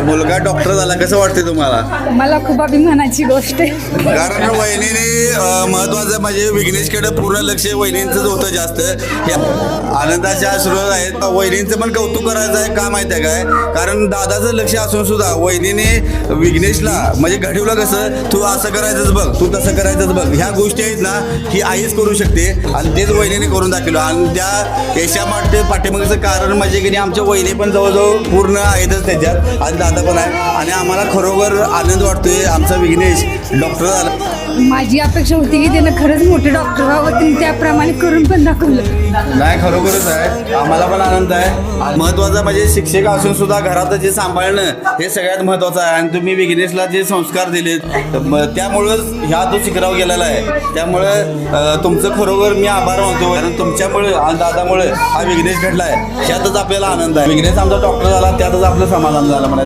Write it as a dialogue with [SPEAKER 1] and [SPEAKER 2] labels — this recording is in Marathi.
[SPEAKER 1] मुलगा डॉक्टर झाला, कसं वाटते तुम्हाला?
[SPEAKER 2] मला खूप अभिमानाची गोष्ट आहे.
[SPEAKER 1] कारण वहिनीने महत्वाचं म्हणजे विघ्नेशकडे पूर्ण लक्ष वहिनींचंच होतं जास्त. या आनंदाच्या सुरुवात आहेत. वहिनींचं पण कौतुक करायचं आहे का माहिती आहे काय? कारण दादाचं लक्ष असून सुद्धा वहिनीने विघ्नेशला म्हणजे घडवलं कसं, तू असं करायचंच बघ, तू तसं करायचंच बघ. ह्या गोष्टी आहेत ना, ही आईच करू शकते आणि तेच वहिनीने करून दाखवलं. आणि त्या यशामागचे पाठीमागचं कारण म्हणजे की आमच्या वहिनी पण जवळजवळ पूर्ण आहेतच त्याच्यात आणि दादा पण आहे. आणि आम्हाला खरोखर आनंद वाटतोय आमचा विघ्नेश डॉक्टर झाला.
[SPEAKER 2] माझी अपेक्षा होती की त्यानं खरंच मोठे डॉक्टर व्हावं, त्यांनी त्याप्रमाणे करून पण दाखवलं.
[SPEAKER 1] नाही, खरोखरच आहे. आम्हाला पण आनंद आहे. महत्वाचं म्हणजे शिक्षक असून सुद्धा घरात जे सांभाळणं हे सगळ्यात महत्वाचं आहे. आणि तुम्ही विघ्नेशला जे संस्कार दिलेत त्यामुळंच ह्या तो शिखराव गेलेला आहे. त्यामुळे तुमचं खरोखर मी आभार मानतो. कारण तुमच्यामुळे आणि दादामुळे हा विघ्नेश घडला आहे. त्यातच आपल्याला आनंद आहे. विघ्नेश आमचा डॉक्टर झाला, त्यातच आपलं समाधान झालं.